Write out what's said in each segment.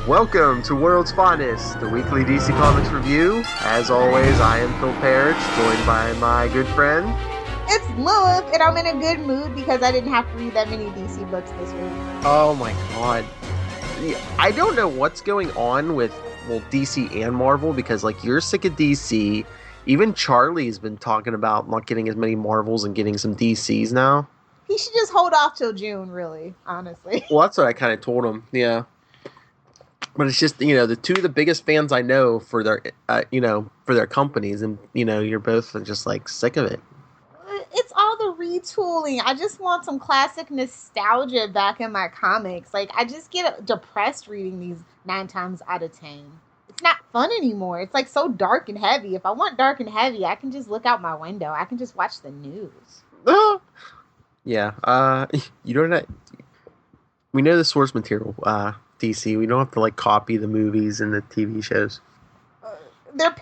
Welcome to World's Finest, the weekly DC Comics review. As always, I am Phil Parrish, joined by my good friend. It's Lilith, and I'm in a good mood because I didn't have to read that many DC books this week. Oh my god. I don't know what's going on with, DC and Marvel, because, you're sick of DC. Even Charlie's been talking about not getting as many Marvels and getting some DCs now. He should just hold off till June, really, honestly. Well, that's what I kind of told him, yeah. But it's just, the two of the biggest fans I know for their, for their companies, and, you're both just, sick of it. It's all the retooling. I just want some classic nostalgia back in my comics. I just get depressed reading these 9 times out of 10. It's not fun anymore. It's, so dark and heavy. If I want dark and heavy, I can just look out my window. I can just watch the news. Yeah, you don't know. We know the source material, DC. We don't have to copy the movies and the TV shows. They're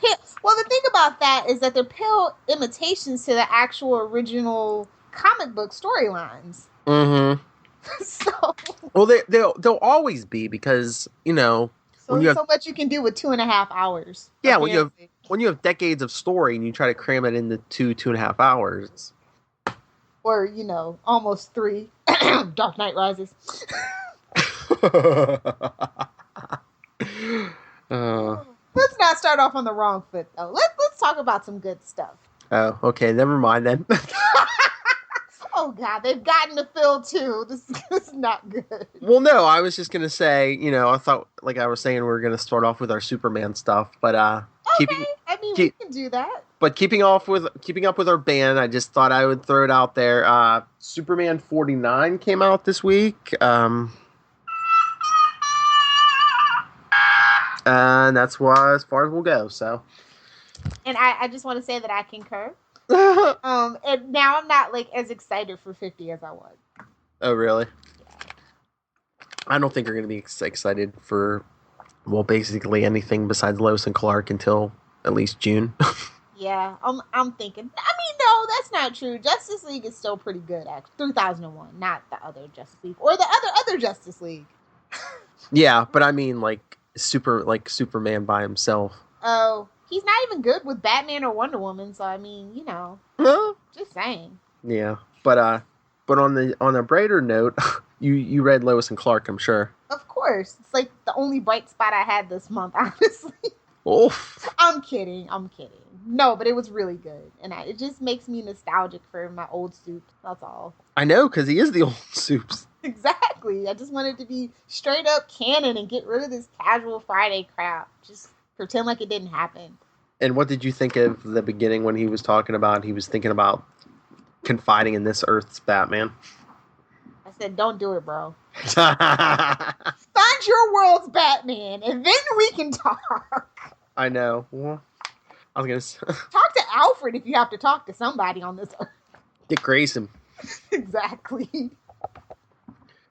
well, the thing about that is that they're pale imitations to the actual original comic book storylines. Mm-hmm. So. Well, they'll always be because So much you can do with 2.5 hours. Yeah, when you have decades of story and you try to cram it into 2.5 hours. Or, almost 3. Dark Knight Rises. Let's not start off on the wrong foot, though. Let's talk about some good stuff. Oh, okay. Never mind, then. Oh, God. They've gotten to Phil, too. This is not good. Well, no. I was just going to say, I thought, I was saying, we were going to start off with our Superman stuff. But, okay. We can do that. But keeping up with our band, I just thought I would throw it out there. Superman 49 came out this week. And that's as far as we'll go. So, and I just want to say that I concur. And now I'm not as excited for 50 as I was. Oh, really? Yeah. I don't think we're going to be excited for basically anything besides Lois and Clark until at least June. Yeah, I'm thinking. No, that's not true. Justice League is still pretty good, actually. 3001, not the other Justice League or the other Justice League. Yeah, but I mean, Superman by himself. Oh, he's not even good with Batman or Wonder Woman. So just saying. Yeah, but on a brighter note, you read Lois and Clark, I'm sure. Of course, it's the only bright spot I had this month, honestly. Oof. I'm kidding. No, but it was really good, and it just makes me nostalgic for my old soups. That's all. I know, because he is the old soups. Exactly. I just wanted to be straight up canon and get rid of this casual Friday crap. Just pretend like it didn't happen. And what did you think of the beginning when he was thinking about confiding in this Earth's Batman? I said, don't do it, bro. Find your world's Batman, and then we can talk. I know. Well, I was going to talk to Alfred if you have to talk to somebody on this Earth. Get Grayson. Exactly.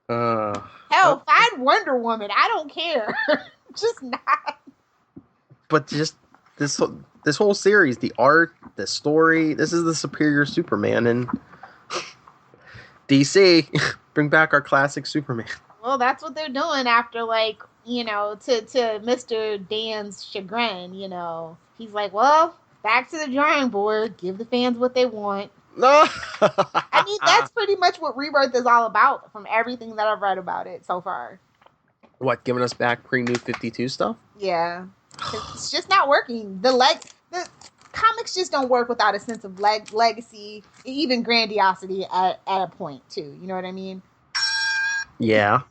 Hell, find Wonder Woman. I don't care. Just not. But just this whole series, the art, the story, this is the superior Superman, and DC, bring back our classic Superman. Well, that's what they're doing after, to Mr. Dan's chagrin, He's like, well, back to the drawing board. Give the fans what they want. No. That's pretty much what Rebirth is all about from everything that I've read about it so far. What, giving us back pre-New 52 stuff? Yeah. It's just not working. The comics just don't work without a sense of legacy, even grandiosity at a point, too. You know what I mean? Yeah.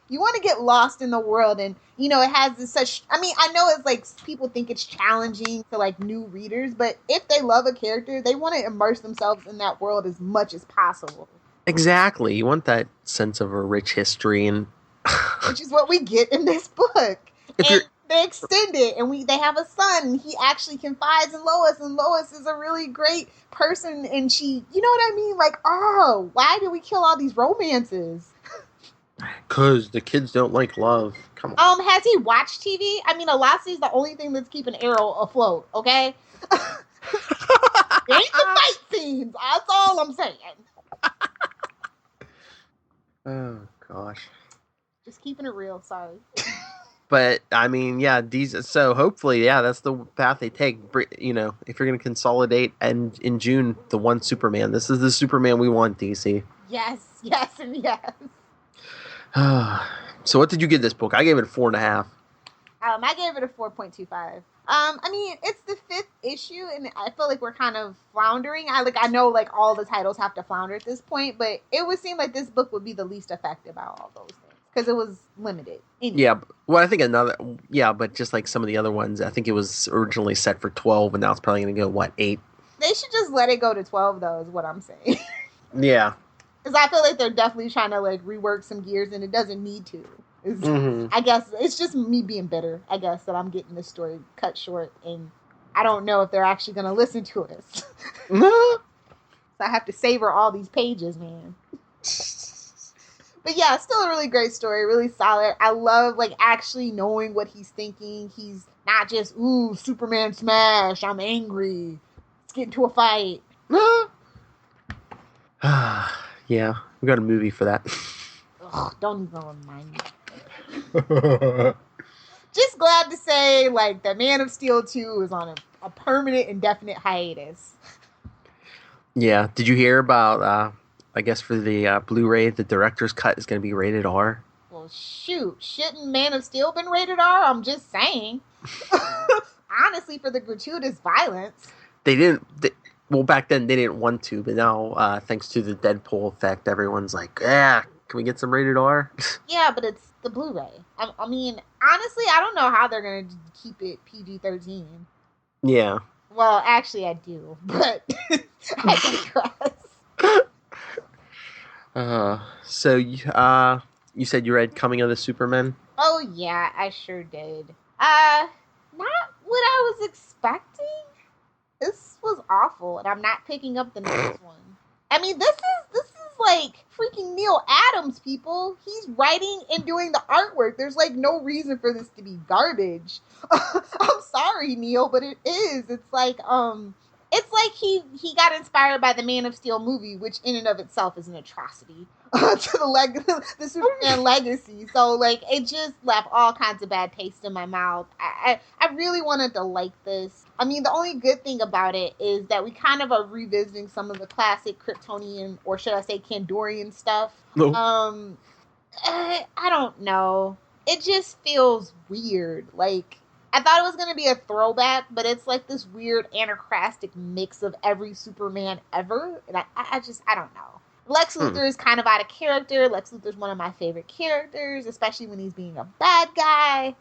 You want to get lost in the world, and, it has I know it's people think it's challenging to new readers, but if they love a character, they want to immerse themselves in that world as much as possible. Exactly. You want that sense of a rich history, and which is what we get in this book. They extend it, and they have a son, and he actually confides in Lois, and Lois is a really great person, and she, you know what I mean? Why did we kill all these romances? Because the kids don't like love. Come on. Has he watched TV? Alassi's the only thing that's keeping Arrow afloat, okay? Ain't the fight scenes. That's all I'm saying. Oh, gosh. Just keeping it real, sorry. But I mean, yeah, these. So hopefully, yeah, that's the path they take. You know, if you're going to consolidate and in June the one Superman, this is the Superman we want, DC. Yes, yes, and yes. So what did you give this book? I gave it a 4.5. I gave it a 4.25. I mean, it's the 5th issue, and I feel like we're kind of floundering. I know like all the titles have to flounder at this point, but it would seem like this book would be the least effective out of all those things because it was limited. Anyway. Yeah, well, I think but just like some of the other ones, I think it was originally set for 12, and now it's probably going to go 8. They should just let it go to 12, though, is what I'm saying. Yeah, because I feel like they're definitely trying to like rework some gears, and it doesn't need to. I guess it's just me being bitter, I guess, that I'm getting this story cut short, and I don't know if they're actually going to listen to us. So I have to savor all these pages, man. But yeah, still a really great story, really solid. I love, like, actually knowing what he's thinking. He's not just, ooh, Superman smash, I'm angry, let's get into a fight. Yeah, we got a movie for that. Ugh, don't even remind me. Just glad to say, like, the Man of Steel 2 is on a permanent, indefinite hiatus. Yeah. Did you hear about, I guess for the Blu-ray, the director's cut is going to be rated R? Well, shoot. Shouldn't Man of Steel been rated R? I'm just saying. Honestly, for the gratuitous violence. Well, back then they didn't want to, but now, thanks to the Deadpool effect, everyone's like, yeah, can we get some rated R? Yeah, but it's the Blu-ray. I mean, honestly, I don't know how they're going to keep it PG-13. Yeah. Well, actually, I do, but I digress. So, you said you read Coming of the Supermen? Oh, yeah, I sure did. Not what I was expecting. This was awful, and I'm not picking up the next one. I mean, this is like freaking Neil Adams, people. He's writing and doing the artwork. There's like no reason for this to be garbage. I'm sorry, Neil, but it is. It's like he got inspired by the Man of Steel movie, which in and of itself is an atrocity to the Superman legacy. So like it just left all kinds of bad taste in my mouth. I really wanted to like this. I mean, the only good thing about it is that we kind of are revisiting some of the classic Kryptonian, or should I say Kandorian stuff. No. I don't know. It just feels weird. Like, I thought it was going to be a throwback, but it's like this weird anachronistic mix of every Superman ever. And I don't know. Lex Luthor is kind of out of character. Lex Luthor's one of my favorite characters, especially when he's being a bad guy.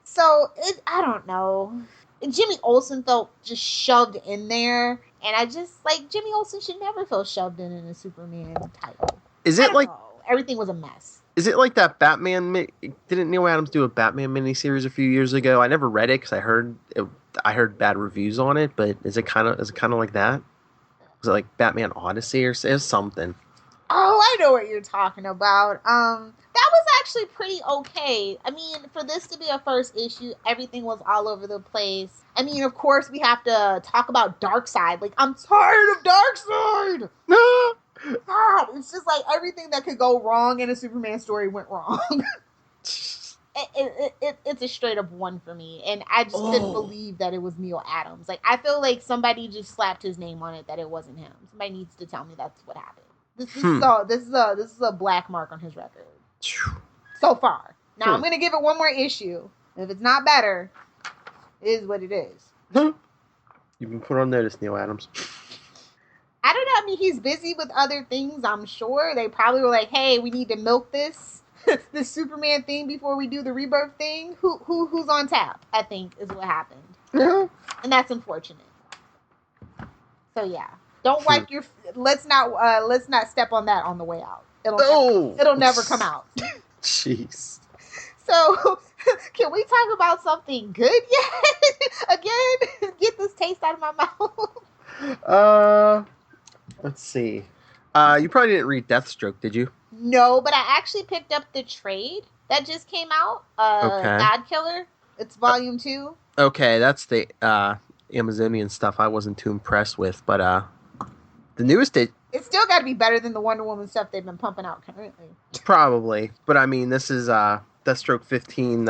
So, I don't know. And Jimmy Olsen felt just shoved in there. And I just, like, Jimmy Olsen should never feel shoved in a Superman title. Is it like... Everything was a mess. Is it like that Batman... Didn't Neil Adams do a Batman miniseries a few years ago? I never read it because I heard bad reviews on it, but is it kind of like that? Was it like Batman Odyssey or something? Oh, I know what you're talking about. That was actually pretty okay. I mean, for this to be a first issue, everything was all over the place. I mean, of course, we have to talk about Darkseid. Like, I'm tired of Darkseid! God, it's just like everything that could go wrong in a Superman story went wrong. It's a straight up 1 for me. And I just couldn't believe that it was Neil Adams. Like, I feel like somebody just slapped his name on it that it wasn't him. Somebody needs to tell me that's what happened. This is a black mark on his record. So far. Now, I'm going to give it 1 more issue. If it's not better, it is what it is. You've been put on notice, Neil Adams. I don't know. I mean, he's busy with other things, I'm sure. They probably were like, hey, we need to milk this Superman thing before we do the Rebirth thing. Who's on tap, I think, is what happened. And that's unfortunate. So, yeah. Don't wipe your... Let's not step on that on the way out. It'll never come out. Jeez. So, can we talk about something good yet? Again? Get this taste out of my mouth. Let's see. You probably didn't read Deathstroke, did you? No, but I actually picked up the trade that just came out. God Killer. It's volume 2. Okay, that's the Amazonian stuff I wasn't too impressed with, but the newest... It's still got to be better than the Wonder Woman stuff they've been pumping out currently. Probably. But I mean, this is Deathstroke 15,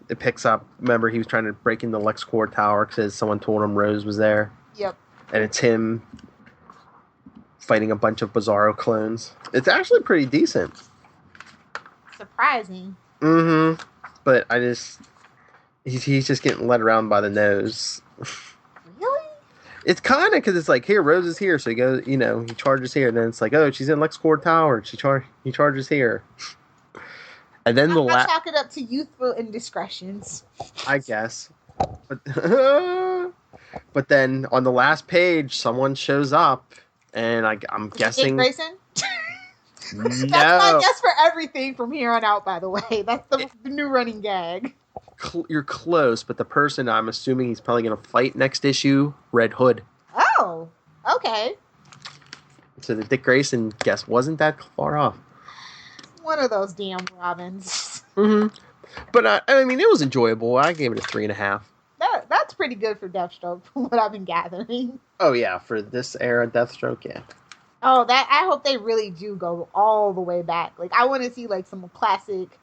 it picks up. Remember, he was trying to break into LexCorp Tower because someone told him Rose was there. Yep. And it's him fighting a bunch of Bizarro clones. It's actually pretty decent. Surprising. Mm-hmm. But he's just getting led around by the nose. Really? It's kind of because it's like, here, Rose is here. So he goes, he charges here. And then it's like, oh, she's in LexCorp Tower. He charges here. And then I'll chalk it up to youthful indiscretions. I guess. But then on the last page, someone shows up. And I'm guessing... Grayson? No. That's my guess for everything from here on out, by the way. That's the new running gag. You're close, but the person I'm assuming he's probably going to fight next issue, Red Hood. Oh, okay. So the Dick Grayson guess wasn't that far off. One of those damn Robins. Mm-hmm. But, I mean, it was enjoyable. I gave it a 3.5. That's pretty good for Deathstroke, from what I've been gathering. Oh, yeah. For this era, Deathstroke, yeah. Oh, I hope they really do go all the way back. Like, I want to see, like, some classic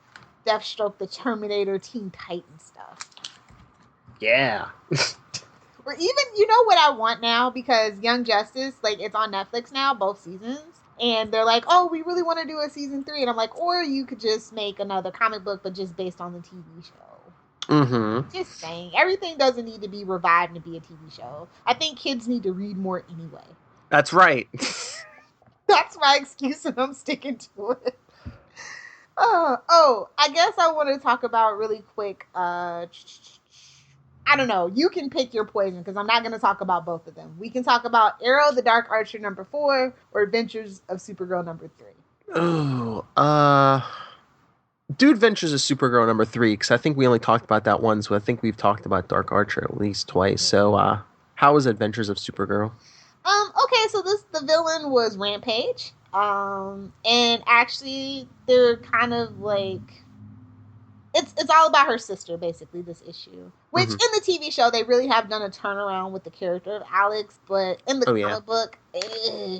Deathstroke, the Terminator, Teen Titan stuff. Yeah. Or even, you know what I want now? Because Young Justice, like, it's on Netflix now, both seasons. And they're like, oh, we really want to do a season 3. And I'm like, or you could just make another comic book, but just based on the TV show. Mm-hmm. Just saying. Everything doesn't need to be revived to be a TV show. I think kids need to read more anyway. That's right. That's my excuse and I'm sticking to it. I guess I want to talk about really quick, I don't know. You can pick your poison because I'm not going to talk about both of them. We can talk about Arrow the Dark Archer number 4 or Adventures of Supergirl number 3. Oh, do Adventures of Supergirl number 3 because I think we only talked about that once. So I think we've talked about Dark Archer at least twice. So how was Adventures of Supergirl? Okay, so the villain was Rampage. And actually they're kind of like it's all about her sister, basically, this issue. Which, in the TV show, they really have done a turnaround with the character of Alex, but in the comic book,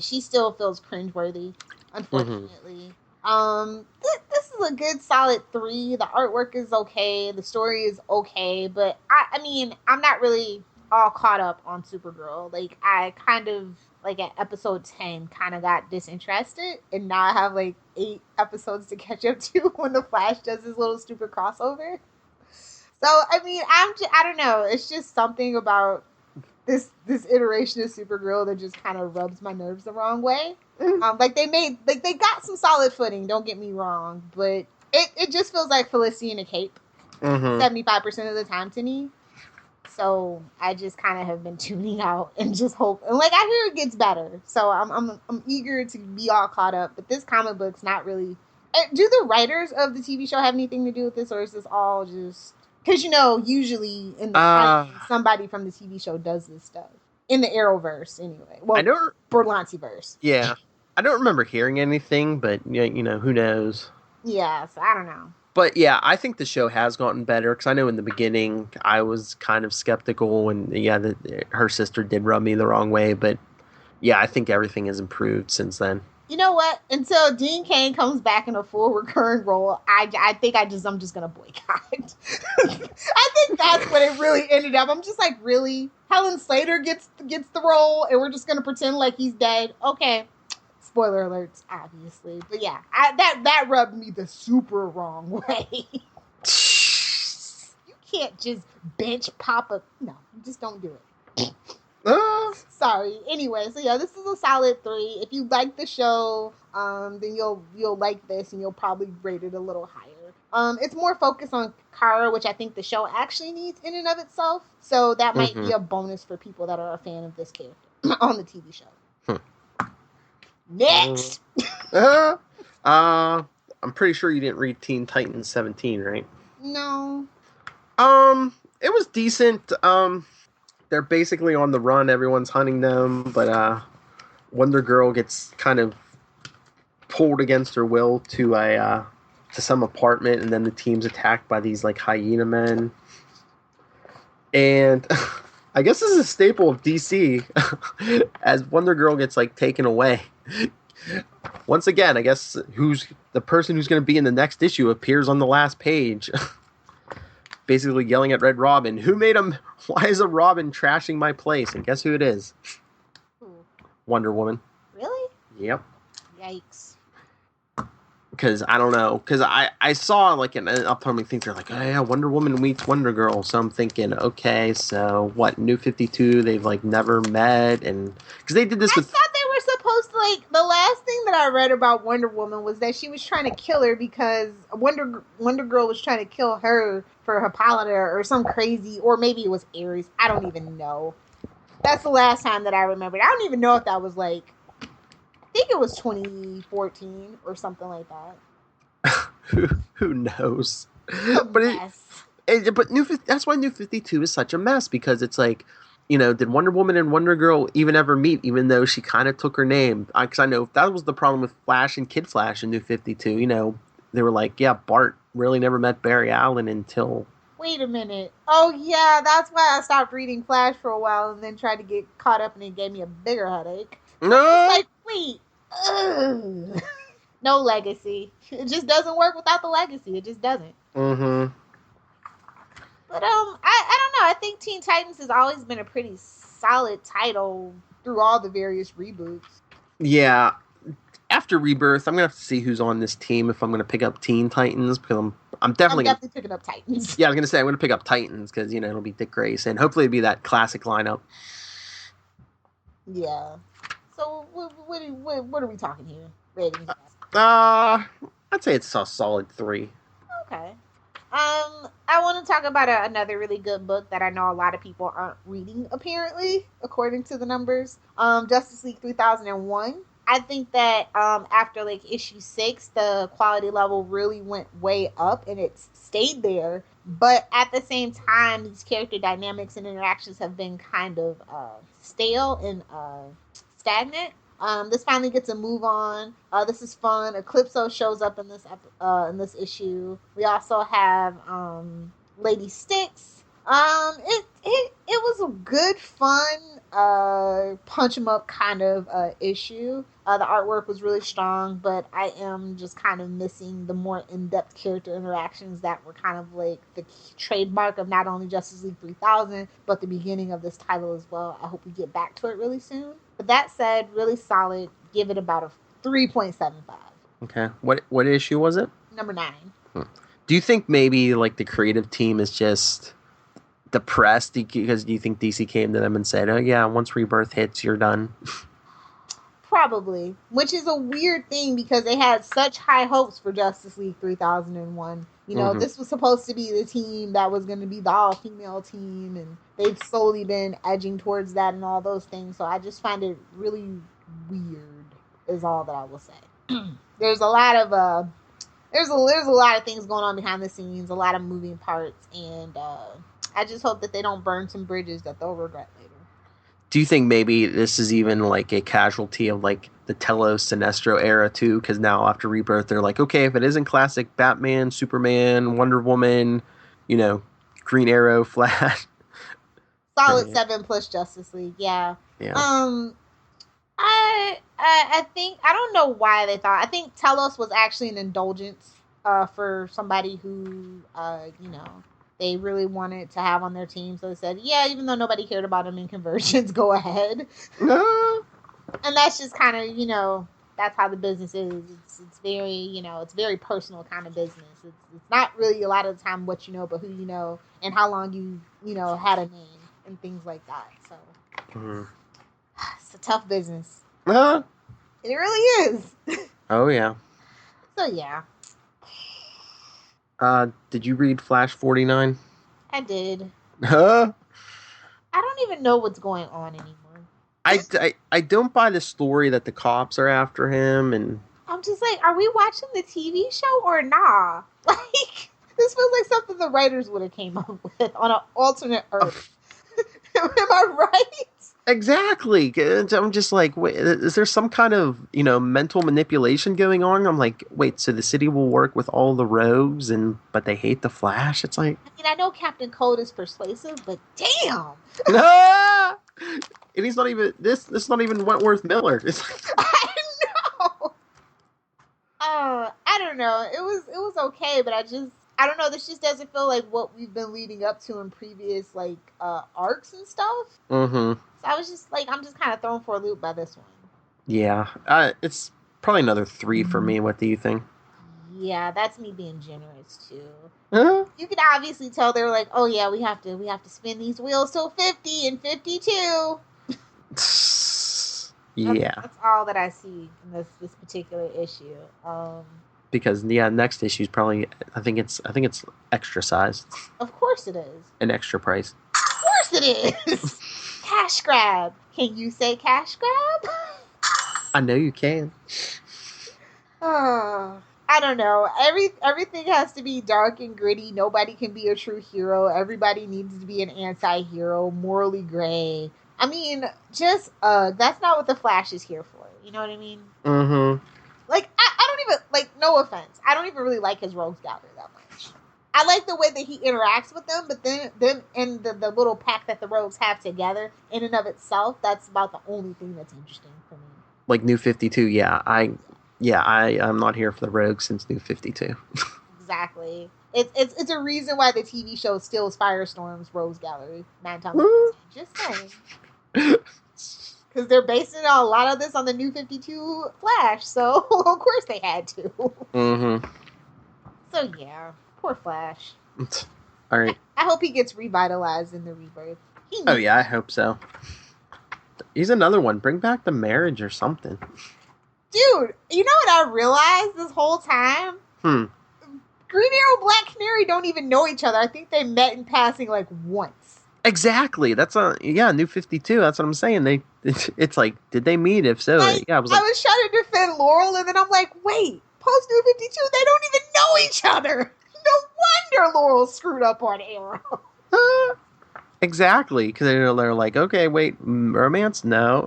she still feels cringeworthy, unfortunately. This is a good, solid 3. The artwork is okay, the story is okay, but, I mean, I'm not really all caught up on Supergirl. Like, I kind of, like, at episode 10, kind of got disinterested, and now I have, like, 8 episodes to catch up to when the Flash does his little stupid crossover. So, I mean, I don't know, it's just something about this iteration of Supergirl that just kind of rubs my nerves the wrong way. They got some solid footing, don't get me wrong, but it just feels like Felicity in a cape 75% of the time to me. So I just kind of have been tuning out and just hope. And, like, I hear it gets better. So I'm eager to be all caught up. But this comic book's not really... Do the writers of the TV show have anything to do with this? Or is this all just... Because, usually in the somebody from the TV show does this stuff. In the Arrowverse, anyway. Well, Berlantiverse. Yeah. I don't remember hearing anything, but, who knows? Yeah, so I don't know. But yeah, I think the show has gotten better because I know in the beginning I was kind of skeptical and her sister did rub me the wrong way. But yeah, I think everything has improved since then. You know what? Until Dean Cain comes back in a full recurring role, I think I'm just gonna boycott. I think that's what it really ended up. I'm just like, really? Helen Slater gets the role, and we're just gonna pretend like he's dead? Okay. Spoiler alerts, obviously. But yeah, that rubbed me the super wrong way. You can't just bench Papa. No, you just don't do it. Sorry. Anyway, so yeah, this is a solid 3. If you like the show, then you'll like this, and you'll probably rate it a little higher. It's more focused on Kara, which I think the show actually needs in and of itself. So that might be a bonus for people that are a fan of this character on the TV show. Next! I'm pretty sure you didn't read Teen Titans 17, right? No. It was decent. They're basically on the run. Everyone's hunting them, but Wonder Girl gets kind of pulled against her will to some apartment, and then the team's attacked by these like hyena men. And I guess this is a staple of DC. As Wonder Girl gets like taken away, Once again, I guess who's the person who's going to be in the next issue appears on the last page. Basically yelling at Red Robin, who made him? Why is a Robin trashing my place? And guess who it is? Who? Wonder Woman. Really? Yep. Yikes. Because I don't know. Because I saw like an upcoming thing. They're like, oh yeah, Wonder Woman meets Wonder Girl. So I'm thinking, okay, so what? New 52? They've like never met, and because they did this with. I thought they were supposed to like. The last thing that I read about Wonder Woman was that she was trying to kill her because Wonder Girl was trying to kill her for Hippolyta or some crazy, or maybe it was Ares. I don't even know. That's the last time that I remembered. I don't even know if that was like. I think it was 2014 or something like that. Who knows? But that's why New 52 is such a mess, because it's like, did Wonder Woman and Wonder Girl even ever meet, even though she kind of took her name? Because I know that was the problem with Flash and Kid Flash in New 52. They were like, yeah, Bart really never met Barry Allen until... Wait a minute. Oh, yeah, that's why I stopped reading Flash for a while and then tried to get caught up and it gave me a bigger headache. No! It's like, wait. Ugh. No legacy. It just doesn't work without the legacy. It just doesn't. Mm-hmm. But I don't know. I think Teen Titans has always been a pretty solid title through all the various reboots. Yeah. After Rebirth, I'm gonna have to see who's on this team if I'm gonna pick up Teen Titans, because I'm definitely picking up Titans. Yeah, I was gonna say I'm gonna pick up Titans because it'll be Dick Grayson. Hopefully, it'll be that classic lineup. Yeah. So what are we talking here? Ratings? I'd say it's a solid 3. Okay. I want to talk about another really good book that I know a lot of people aren't reading, apparently, according to the numbers. Justice League 3001. I think that after like issue 6, the quality level really went way up and it stayed there. But at the same time, these character dynamics and interactions have been kind of stale and stagnant. This finally gets a move on. This is fun. Eclipso shows up in this issue. We also have Lady Styx. It was a good, fun, punch 'em up kind of issue. The artwork was really strong, but I am just kind of missing the more in-depth character interactions that were kind of like the trademark of not only Justice League 3000, but the beginning of this title as well. I hope we get back to it really soon. But that said, really solid. Give it about a 3.75. Okay. What issue was it? Number 9. Do you think maybe like the creative team is just depressed because do you think DC came to them and said, oh yeah, once Rebirth hits, you're done? Probably, which is a weird thing because they had such high hopes for Justice League 3001. This was supposed to be the team that was going to be the all-female team, and they've slowly been edging towards that and all those things. So I just find it really weird, is all that I will say. There's a lot of there's a lot of things going on behind the scenes, a lot of moving parts, and I just hope that they don't burn some bridges that they'll regret later. Do you think maybe this is even like a casualty of like the Telos Sinestro era too? Because now after Rebirth, they're like, okay, if it isn't classic Batman, Superman, Wonder Woman, Green Arrow, Flash. Solid 7+ Justice League, yeah. Yeah. I think, I don't know why they thought, I think Telos was actually an indulgence for somebody who, they really wanted to have on their team. So they said, yeah, even though nobody cared about them in Convergence, go ahead. And that's just kind of, that's how the business is. It's very, it's very personal kind of business. It's not really a lot of the time what you know, but who you know and how long you had a name and things like that. So it's a tough business. It really is. Oh, yeah. So, yeah. Did you read Flash 49? I did. Huh? I don't even know what's going on anymore. I don't buy the story that the cops are after him, and I'm just like, are we watching the TV show or nah? Like, this feels like something the writers would have came up with on an alternate Earth. Am I right? Exactly. I'm just like, wait, is there some kind of, mental manipulation going on? I'm like, wait, so the city will work with all the rogues, but they hate the Flash? It's like... I mean, I know Captain Cold is persuasive, but damn! And he's not even... This is not even Wentworth Miller. It's like... I know! know. It was okay, but I don't know. This just doesn't feel like what we've been leading up to in previous like arcs and stuff. Mm-hmm. So I was just like, I'm just kind of thrown for a loop by this one. Yeah, it's probably another 3 for me. What do you think? Yeah, that's me being generous too. Uh, You can obviously tell they were like, oh yeah, we have to spin these wheels till 50 and 52. yeah, That's all that I see in this particular issue. because next issue is probably I think it's extra sized. Of course it is. An extra price. Of course it is. Cash grab. Can you say cash grab? I know you can. I don't know. Everything has to be dark and gritty. Nobody can be a true hero. Everybody needs to be an anti-hero, morally gray. I mean, just that's not what the Flash is here for. You know what I mean? Mm-hmm. Like, I don't even, like, no offense, I don't even really like his rogues gallery that much. I like the way that he interacts with them, but then in the little pack that the rogues have together, in and of itself, that's about the only thing that's interesting for me. Like New 52, I'm not here for the rogues since New 52. Exactly. It's a reason why the TV show steals Firestorm's Rogues Gallery 9 times. Just saying. Because they're basing a lot of this on the New 52 Flash, so of course they had to. Mm-hmm. So yeah, poor Flash. All right. I hope he gets revitalized in the rebirth. Oh yeah, I hope so. He's another one. Bring back the marriage or something. Dude, you know what I realized this whole time? Green Arrow, Black Canary don't even know each other. I think they met in passing like once. Exactly. That's New 52. That's what I'm saying. It's like, did they meet? If so, yeah. I was trying to defend Laurel, and then I'm like, wait, post New 52, they don't even know each other. No wonder Laurel screwed up on Arrow. Exactly, because they're like, okay, wait, romance? No.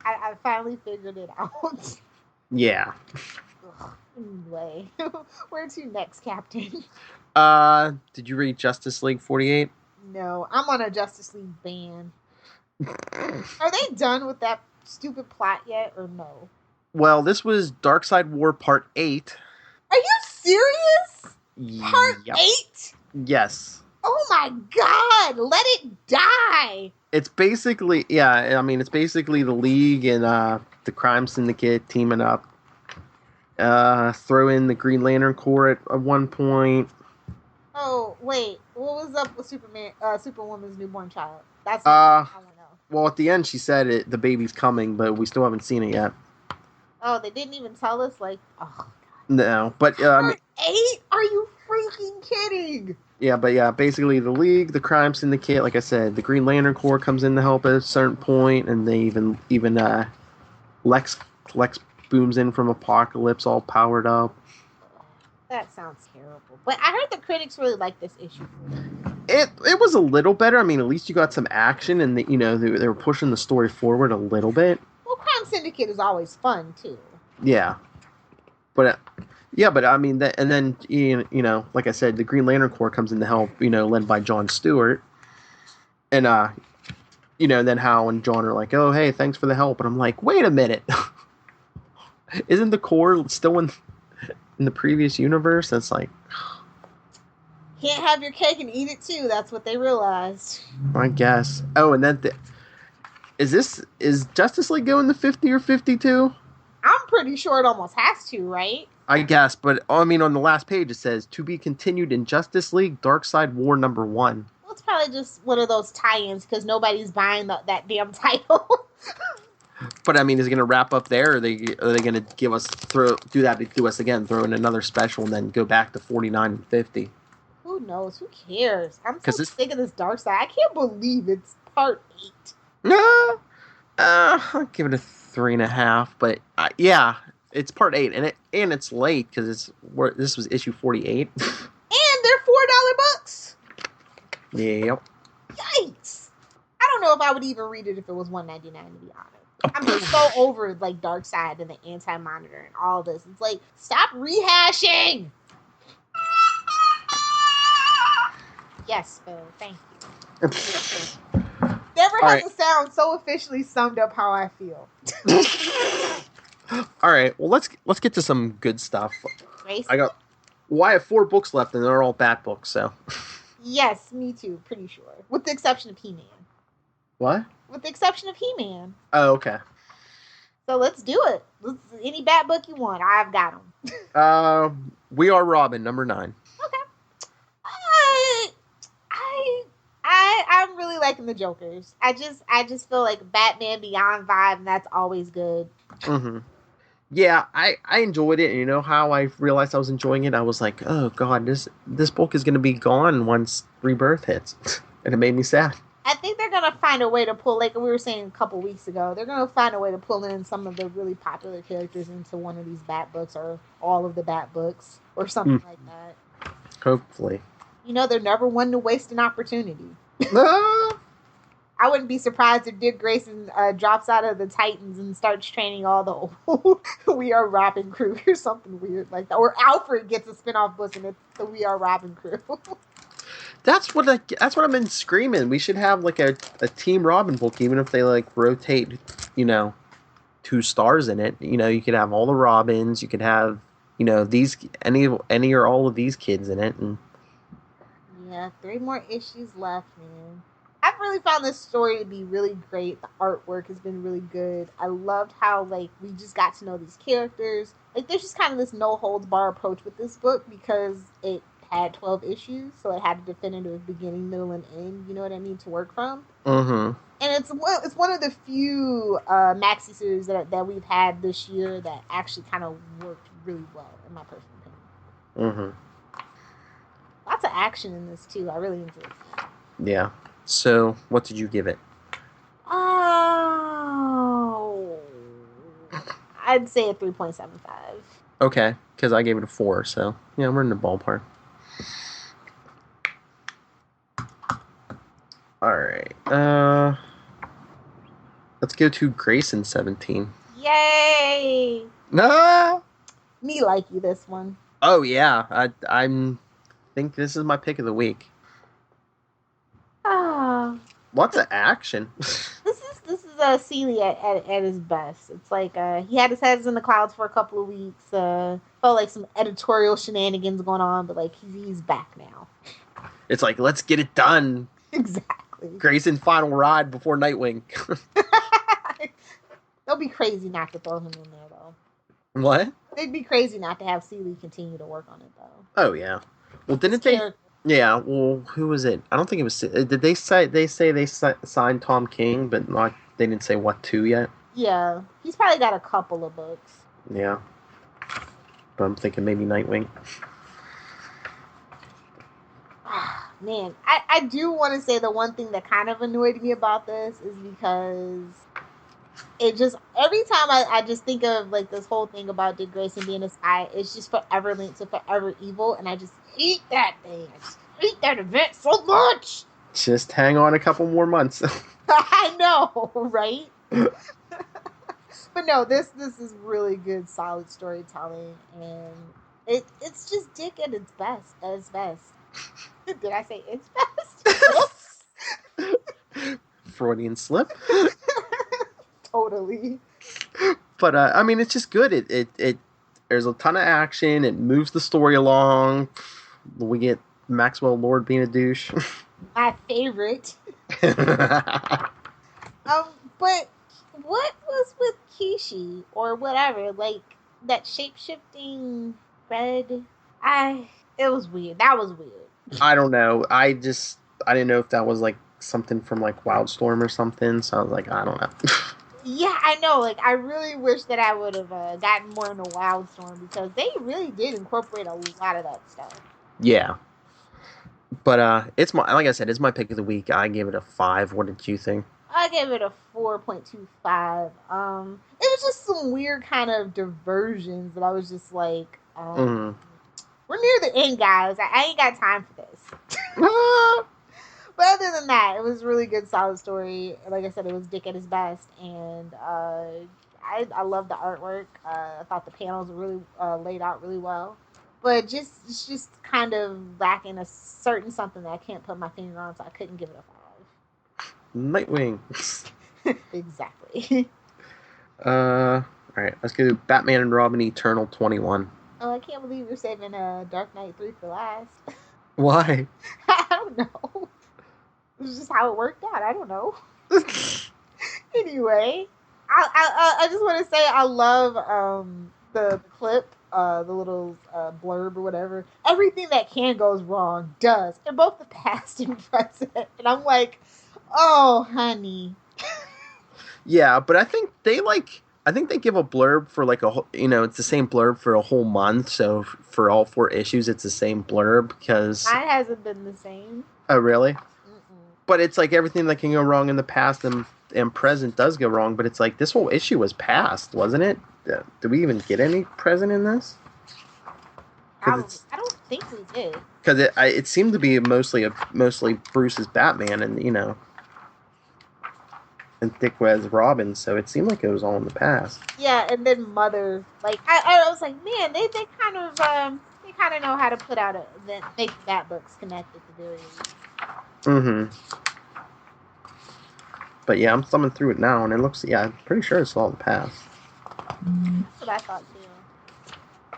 I finally figured it out. Yeah. Anyway, where to next, Captain? Did you read Justice League 48? No, I'm on a Justice League ban. Are they done with that stupid plot yet, or no? Well, this was Darkseid War Part 8. Are you serious? Part 8? Yes. Oh my god, let it die! It's basically, it's basically the League and the Crime Syndicate teaming up. Throw in the Green Lantern Corps at one point. Oh, wait. What was up with Superwoman's newborn child? That's what I want to know. Well, at the end, she said the baby's coming, but we still haven't seen it yet. Oh, they didn't even tell us? Like, oh, God. No, but... Part 8? Are you freaking kidding? Yeah, but basically the League, the Crime Syndicate, like I said, the Green Lantern Corps comes in to help at a certain point, and they even Lex booms in from Apocalypse all powered up. That sounds terrible. But I heard the critics really like this issue. It was a little better. I mean, at least you got some action, and they were pushing the story forward a little bit. Well, Crime Syndicate is always fun too. Yeah, but I mean, and then like I said, the Green Lantern Corps comes in to help. Led by Jon Stewart, and then Hal and John are like, "Oh, hey, thanks for the help," and I'm like, "Wait a minute, isn't the Corps still in the previous universe?" That's like, can't have your cake and eat it too. That's what they realized. I guess. Oh, and then is Justice League going to 50 or 52? I'm pretty sure it almost has to, right? I guess, but I mean, on the last page it says to be continued in Justice League Darkseid War #1. Well, it's probably just one of those tie-ins because nobody's buying that damn title. But I mean, is it going to wrap up there? Or are they going to give us throw in another special and then go back to 49 and 50? Who knows? Who cares? I'm so sick of this Darkseid. I can't believe it's part 8. I'll give it a 3.5. But yeah, it's part 8, and it's late because this was issue 48. And they're $4 books. Yep. Yikes! I don't know if I would even read it if it was $1.99. To be honest. I'm just so over like Darkseid and the Anti-Monitor and all this. It's like, stop rehashing. Yes, Phil. Thank you. Never has a sound so officially summed up how I feel. All right. Well, let's get to some good stuff. Grayson? I have 4 books left, and they're all Bat books. So. Yes, me too. Pretty sure, with the exception of He-Man. What? With the exception of He-Man. Oh, okay. So let's do it. Any Bat book you want, I've got them. We Are Robin, number 9. Okay. I'm really liking the Jokers. I just feel like Batman Beyond vibe, and that's always good. Mm-hmm. Yeah, I enjoyed it, and you know how I realized I was enjoying it? I was like, oh god, this book is gonna be gone once Rebirth hits. And it made me sad. I think they're gonna find a way to pull, like we were saying a couple weeks ago, they're gonna find a way to pull in some of the really popular characters into one of these Bat books, or all of the Bat books, or something like that. Hopefully. You know, they're never one to waste an opportunity. I wouldn't be surprised if Dick Grayson drops out of the Titans and starts training all the old We Are Robin crew or something weird like that. Or Alfred gets a spinoff book and it's the We Are Robin crew. That's what I've been screaming. We should have like a Team Robin book, even if they like rotate, 2 stars in it. You could have all the Robins. You could have, these any or all of these kids in it. And yeah, 3 more issues left, man. I've really found this story to be really great. The artwork has been really good. I loved how, we just got to know these characters. There's just kind of this no-holds-bar approach with this book because it had 12 issues, so it had a definitive beginning, middle, and end, you know what I mean, to work from. Mm-hmm. And it's one of the few maxi series that we've had this year that actually kind of worked really well, in my personal opinion. Mm-hmm. Lots of action in this, too. I really enjoyed it. Yeah. So, what did you give it? Oh, I'd say a 3.75. Okay, because I gave it a 4, so yeah, we're in the ballpark. All right. Let's go to Grayson 17. Yay! No. Me like you this one. Oh yeah, I think this is my pick of the week. Lots of action. This is Seeley at his best. It's like he had his heads in the clouds for a couple of weeks. Felt like some editorial shenanigans going on, but he's back now. It's like, let's get it done. Exactly. Grayson final ride before Nightwing. They'll be crazy not to throw him in there though. What? They'd be crazy not to have Seeley continue to work on it though. Oh yeah. Well, didn't they? Yeah, well, who was it? I don't think it was... Did they say they signed Tom King, but they didn't say what to yet? Yeah. He's probably got a couple of books. Yeah. But I'm thinking maybe Nightwing. Man, I do want to say the one thing that kind of annoyed me about this is because it just... Every time I just think of, this whole thing about Dick Grayson being a spy, it's just forever linked to Forever Evil, and I just hate that thing. I just hate that event so much. Just hang on a couple more months. I know, right? But no, this is really good, solid storytelling, and it's just Dick at its best. Did I say its best? Freudian slip. Totally. But I mean, it's just good. It there's a ton of action. It moves the story along. We get Maxwell Lord being a douche. My favorite. But what was with Kishi or whatever? That shape-shifting red. It was weird. That was weird. I don't know. I didn't know if that was something from Wildstorm or something. So I was like, I don't know. Yeah, I know. I really wish that I would have gotten more into Wildstorm because they really did incorporate a lot of that stuff. Yeah. But it's like I said, it's my pick of the week. I gave it a 5. What did you think? I gave it a 4.25. It was just some weird kind of diversions that I was just like, we're near the end, guys. I ain't got time for this. But other than that, it was a really good, solid story. Like I said, it was Dick at his best, and I love the artwork. I thought the panels were really laid out really well, but it's just kind of lacking a certain something that I can't put my finger on, so I couldn't give it a 5. Nightwing. Exactly. All right, Let's go Batman and Robin Eternal 21. Oh, I can't believe you're saving Dark Knight 3 for last. Why? I don't know. It's just how it worked out. I don't know. Anyway, I just want to say I love the clip, the little blurb or whatever. Everything that can goes wrong does in both the past and present. And I'm like, oh, honey. Yeah, but I think they give a blurb for like it's the same blurb for a whole month. So for all 4 issues, it's the same blurb because Mine hasn't been the same. Oh, really? Mm-mm. But it's like everything that can go wrong in the past and present does go wrong. But it's like this whole issue was past, wasn't it? Did we even get any present in this? I don't think we did. Because it seemed to be mostly Bruce's Batman and and Dick was Robin, so it seemed like it was all in the past. Yeah, and then Mother, like I was like, man, they kind of know how to put out make that books connect at the very least. Mm-hmm. But yeah, I'm thumbing through it now, and it looks, I'm pretty sure it's all in the past. That's what I thought too.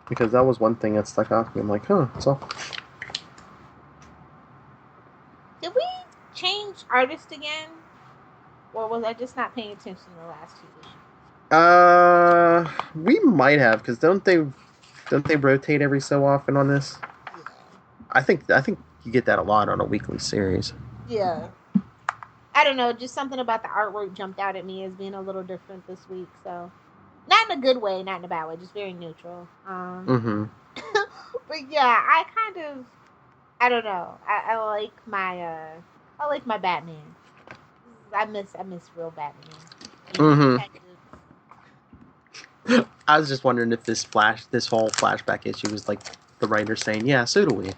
Because that was one thing that stuck out to me. I'm like, it's all. Did we change artist again? Or was I just not paying attention to the last 2 issues? We might have, because don't they rotate every so often on this? Yeah. I think you get that a lot on a weekly series. Yeah. I don't know, just something about the artwork jumped out at me as being a little different this week, so not in a good way, not in a bad way, just very neutral. Mm-hmm. But yeah, I don't know. I like my Batman. I miss real Batman. Mm-hmm. I was just wondering if this whole flashback issue was like the writer saying, "Yeah, so do we."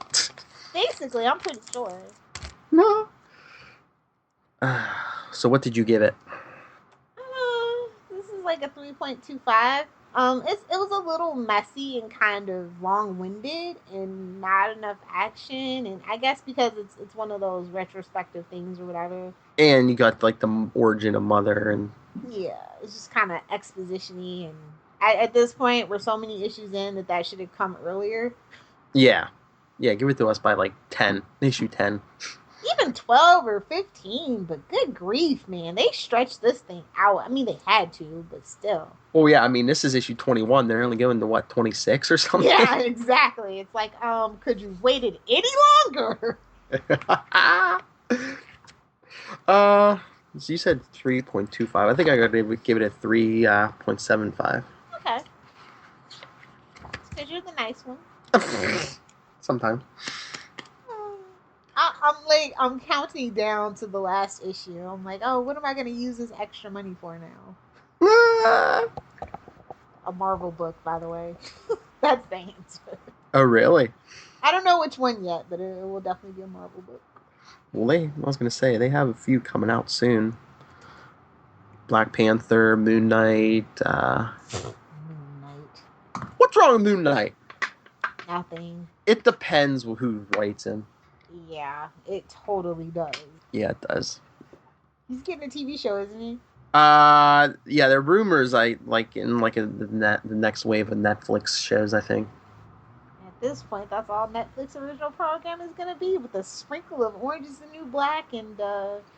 Basically, I'm pretty sure. No. So what did you give it? This is like a 3.25. It was a little messy and kind of long-winded and not enough action, and I guess because it's one of those retrospective things or whatever. And you got like the origin of Mother and yeah, it's just kind of exposition-y, and at this point we're so many issues in that should have come earlier. Yeah, give it to us by like issue 10. Even 12 or 15, but good grief, man. They stretched this thing out. I mean, they had to, but still. Oh, yeah, I mean, this is issue 21. They're only going to, what, 26 or something? Yeah, exactly. It's like, could you waited any longer? So you said 3.25. I think I got to give it a 3.75. Okay. Because you're the nice one. Sometimes. I'm counting down to the last issue. I'm like, oh, what am I going to use this extra money for now? A Marvel book, by the way. That's the answer. Oh, really? I don't know which one yet, but it will definitely be a Marvel book. Well, I was going to say, they have a few coming out soon. Black Panther, Moon Knight. Moon Knight. What's wrong with Moon Knight? Nothing. It depends who writes him. Yeah, it totally does. Yeah, it does. He's getting a TV show, isn't he? Yeah, there are rumors the next wave of Netflix shows, I think. At this point, that's all Netflix original program is going to be, with a sprinkle of Orange is the New Black and,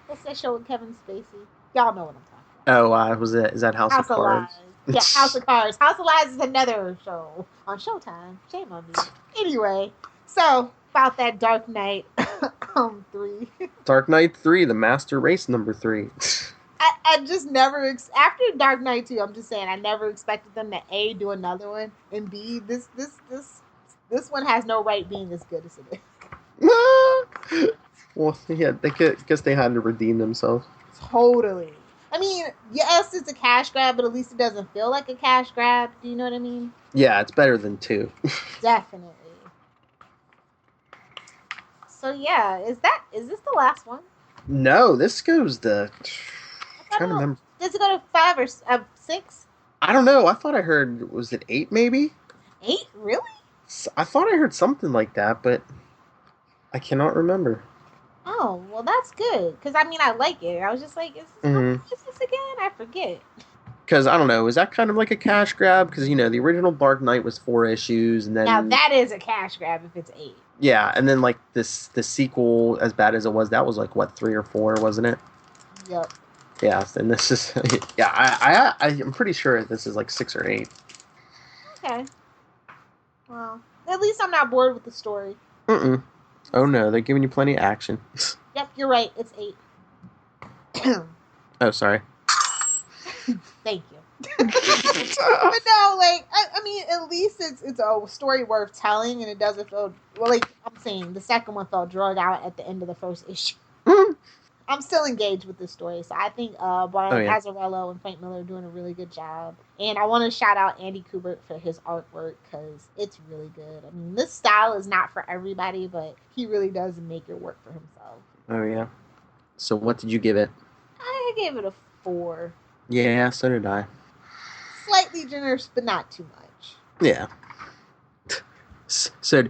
what's that show with Kevin Spacey? Y'all know what I'm talking about. Oh, is that House of Cards? Yeah, House of Cards. House of Lies is another show on Showtime. Shame on me. Anyway, so about that Dark Knight 3. Dark Knight 3, the Master Race number 3. I just never after Dark Knight 2, I'm just saying I never expected them to A, do another one, and B, this one has no right being as good as it is. Well, yeah, guess they had to redeem themselves. Totally. I mean, yes, it's a cash grab, but at least it doesn't feel like a cash grab. Do you know what I mean? Yeah, it's better than 2. Definitely. So yeah, is this the last one? No, this goes to... I'm trying to remember. Does it go to 5 or 6? I don't know. I thought I heard, was it 8 maybe? 8? Really? I thought I heard something like that, but I cannot remember. Oh, well, that's good. Because, I mean, I like it. I was just like, is this again? I forget. Because, I don't know, is that kind of like a cash grab? Because, the original Dark Knight was 4 issues, and then... Now, that is a cash grab if it's 8. Yeah, and then, like, the sequel, as bad as it was, that was, like, what, 3 or 4, wasn't it? Yep. Yeah, and this is... Yeah, I'm pretty sure this is, like, 6 or 8. Okay. Well, at least I'm not bored with the story. Mm-mm. Oh, no, they're giving you plenty of action. Yep, you're right. It's 8. Oh, sorry. Thank you. But no, like, I mean, at least it's a story worth telling, and it doesn't feel, well, like I'm saying, the second one felt drug out at the end of the first issue. I'm still engaged with this story, so I think Brian Azzarello and Frank Miller are doing a really good job. And I want to shout out Andy Kubert for his artwork, because it's really good. I mean, this style is not for everybody, but he really does make it work for himself. Oh, yeah. So what did you give it? I gave it a 4. Yeah, so did I. Slightly generous, but not too much. Yeah. So,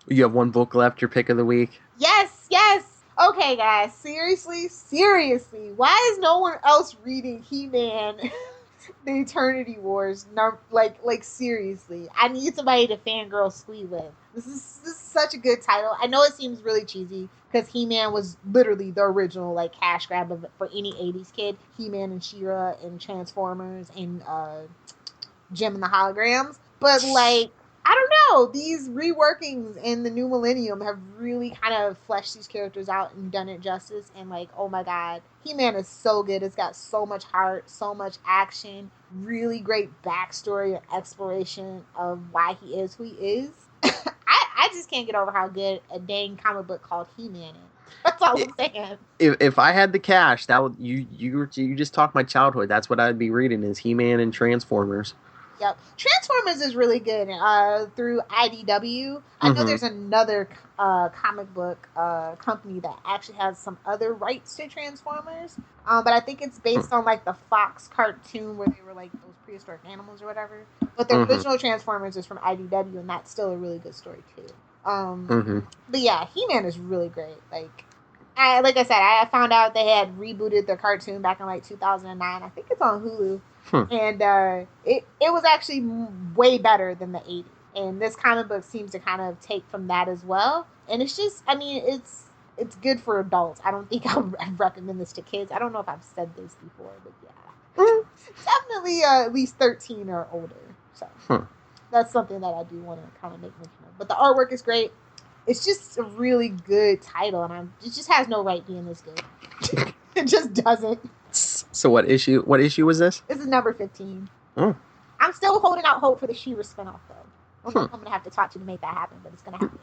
you have one book left, your pick of the week? Yes. Okay, guys, seriously, why is no one else reading He-Man, The Eternity Wars? Like seriously, I need somebody to fangirl squee with. This is such a good title. I know it seems really cheesy, because He-Man was literally the original, like, cash grab for any 80s kid. He-Man and She-Ra and Transformers and Jim and the Holograms. But, like, I don't know. These reworkings in the new millennium have really kind of fleshed these characters out and done it justice. And, like, oh my God, He-Man is so good. It's got so much heart, so much action, really great backstory and exploration of why he is who he is. I just can't get over how good a dang comic book called He-Man is. That's all I'm saying. If I had the cash, that would you just talked my childhood. That's what I'd be reading is He-Man and Transformers. Yep. Transformers is really good through IDW. I know there's another comic book company that actually has some other rights to Transformers. But I think it's based on, like, the Fox cartoon where they were, like, those prehistoric animals or whatever. But the original Transformers is from IDW, and that's still a really good story, too. But yeah, He-Man is really great. Like I said, I found out they had rebooted the cartoon back in, like, 2009. I think it's on Hulu. And it was actually way better than the 80s. And this comic book seems to kind of take from that as well. And it's just, I mean, it's good for adults. I don't think I would recommend this to kids. I don't know if I've said this before, but yeah. Definitely at least 13 or older. So that's something that I do want to kind of make mention of. But the artwork is great. It's just a really good title, and it just has no right being this good. It just doesn't. So what issue was this? This is number 15. Oh. I'm still holding out hope for the She-Ra spinoff, though. I'm going to have to talk to you to make that happen, but it's going to happen.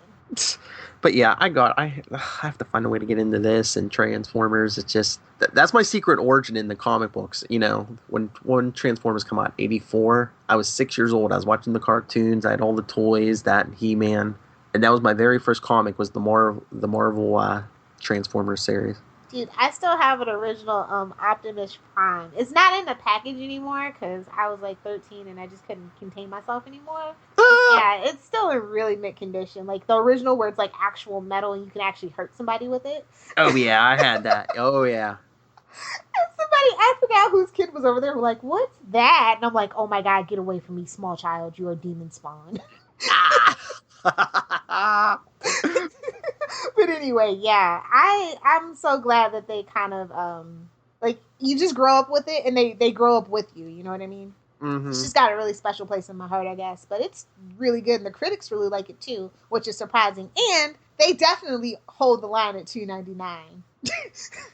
But yeah, I have to find a way to get into this and Transformers. It's just, that's my secret origin in the comic books. When Transformers come out, 84, I was 6 years old. I was watching the cartoons. I had all the toys, that He-Man. And that was my very first comic, was the Marvel Transformers series. Dude, I still have an original Optimus Prime. It's not in the package anymore because I was like 13 and I just couldn't contain myself anymore. Yeah, it's still in really mint condition. Like the original where it's like actual metal and you can actually hurt somebody with it. Oh yeah, I had that. Oh yeah. And I forgot whose kid was over there, were like, what's that? And I'm like, oh my God, get away from me, small child. You are demon spawn. But anyway, yeah, I'm so glad that they kind of like you just grow up with it and they grow up with you. You know what I mean? Mm-hmm. It's just got a really special place in my heart, I guess. But it's really good, and the critics really like it too, which is surprising. And they definitely hold the line at $2.99.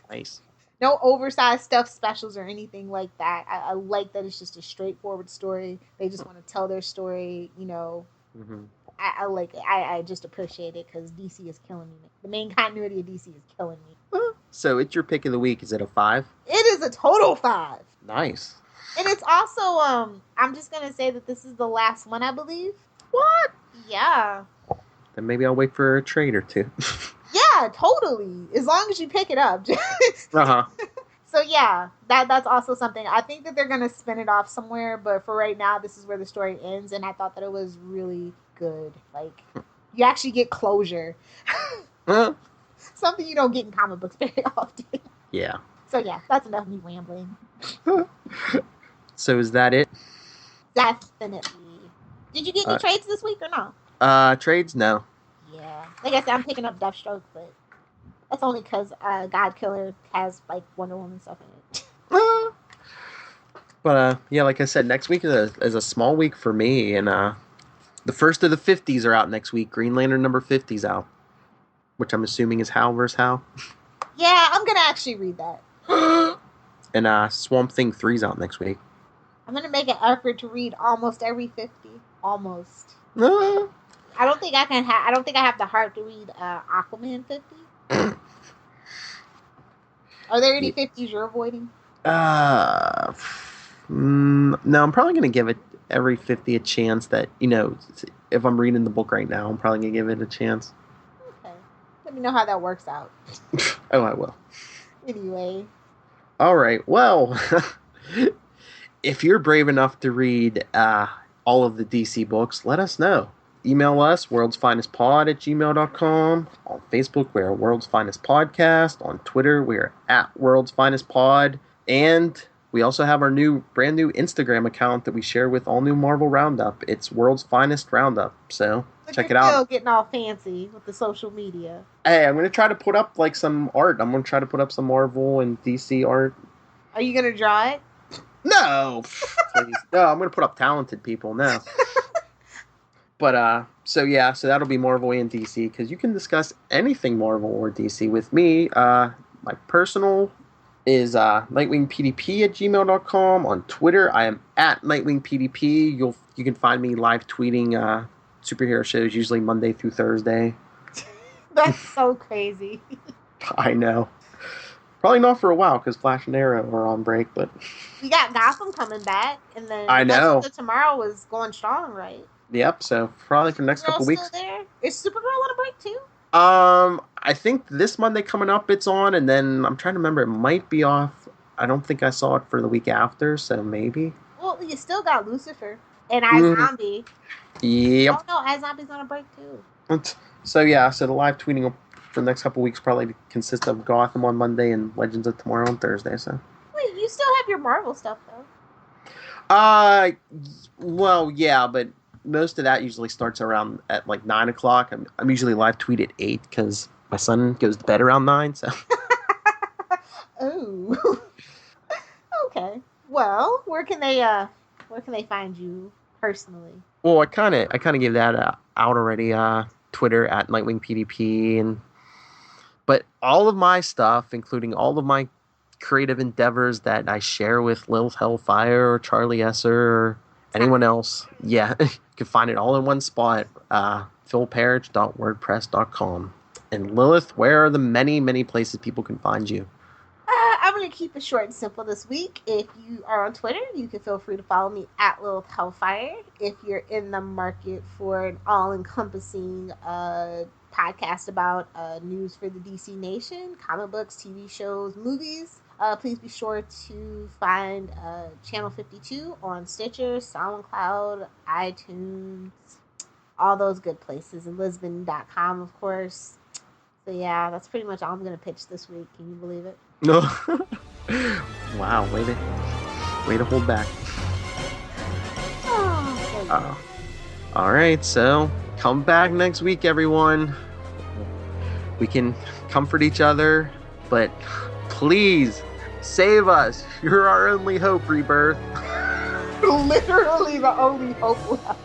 Nice. No oversized stuff specials or anything like that. I like that it's just a straightforward story. They just want to tell their story, you know. Mm-hmm. I like it. I just appreciate it because DC is killing me. The main continuity of DC is killing me. So it's your pick of the week. Is it a 5? It is a total 5. Nice. And it's also, I'm just going to say that this is the last one, I believe. What? Yeah. Then maybe I'll wait for a trade or two. Yeah, totally. As long as you pick it up. Uh-huh. So yeah, that's also something. I think that they're going to spin it off somewhere, but for right now, this is where the story ends, and I thought that it was really good. Like, you actually get closure. Something you don't get in comic books very often. Yeah. So yeah, that's enough of me rambling. So is that it? Definitely. Did you get any trades this week or no? Trades? No. Yeah. Like I said, I'm picking up Deathstroke, but that's only because God Killer has like Wonder Woman stuff in it. But yeah, like I said, next week is a small week for me, and the first of the 50s are out next week. Green Lantern number 50's out, which I'm assuming is Hal vs. Hal. Yeah, I'm gonna actually read that. And Swamp Thing 3's out next week. I'm gonna make an effort to read almost every 50. Almost. I don't think I can. I don't think I have the heart to read Aquaman 50. Are there any 50s you're avoiding? No, I'm probably gonna give it every 50 a chance. That if I'm reading the book right now, I'm probably gonna give it a chance. Okay, let me know how that works out. Oh, I will. Anyway. All right. Well, if you're brave enough to read all of the DC books, let us know. Email us, worldsfinestpod@gmail.com. On Facebook, we're World's Finest Podcast. On Twitter, we're @worldsfinestpod. And we also have our brand new Instagram account that we share with all new Marvel Roundup. It's World's Finest Roundup. So check it out. Phil getting all fancy with the social media. Hey, I'm going to try to put up like some art. I'm going to try to put up some Marvel and DC art. Are you going to draw it? No. Please. No, I'm going to put up talented people now. But, so that'll be Marvel and DC, because you can discuss anything Marvel or DC with me. My personal is nightwingpdp@gmail.com. On Twitter, I am @nightwingpdp. You can find me live tweeting superhero shows, usually Monday through Thursday. That's so crazy. I know. Probably not for a while, because Flash and Arrow are on break, but... We got Gotham coming back, and then... I know. Tomorrow was going strong, right? Yep, so probably for the next couple weeks. Still there? Is Supergirl on a break, too? I think this Monday coming up it's on, and then I'm trying to remember, it might be off. I don't think I saw it for the week after, so maybe. Well, you still got Lucifer and iZombie. Yep. Oh no, iZombie's on a break too. So the live tweeting for the next couple weeks probably consists of Gotham on Monday and Legends of Tomorrow on Thursday. So. Wait, you still have your Marvel stuff though? Well, yeah, but most of that usually starts around at like 9 o'clock. I'm usually live tweet at 8 because my son goes to bed around 9. So. Oh. Okay. Well, where can they find you personally? Well, I kind of gave that out already. Twitter @nightwingpdp, but all of my stuff, including all of my creative endeavors that I share with Lilith Hellfire or Charlie Esser or anyone else, you can find it all in one spot. philparrish.wordpress.com. And Lilith, where are the many, many places people can find you? I'm going to keep it short and simple this week. If you are on Twitter, you can feel free to follow me @Lilith Hellfire. If you're in the market for an all-encompassing podcast about news for the DC Nation, comic books, TV shows, movies, please be sure to find Channel 52 on Stitcher, SoundCloud, iTunes, all those good places, and Lisbon.com, of course. So yeah, that's pretty much all I'm going to pitch this week. Can you believe it? No. Wow, way to hold back. Oh, all right, so come back next week, everyone. We can comfort each other, but please save us. You're our only hope, Rebirth. Literally the only hope left.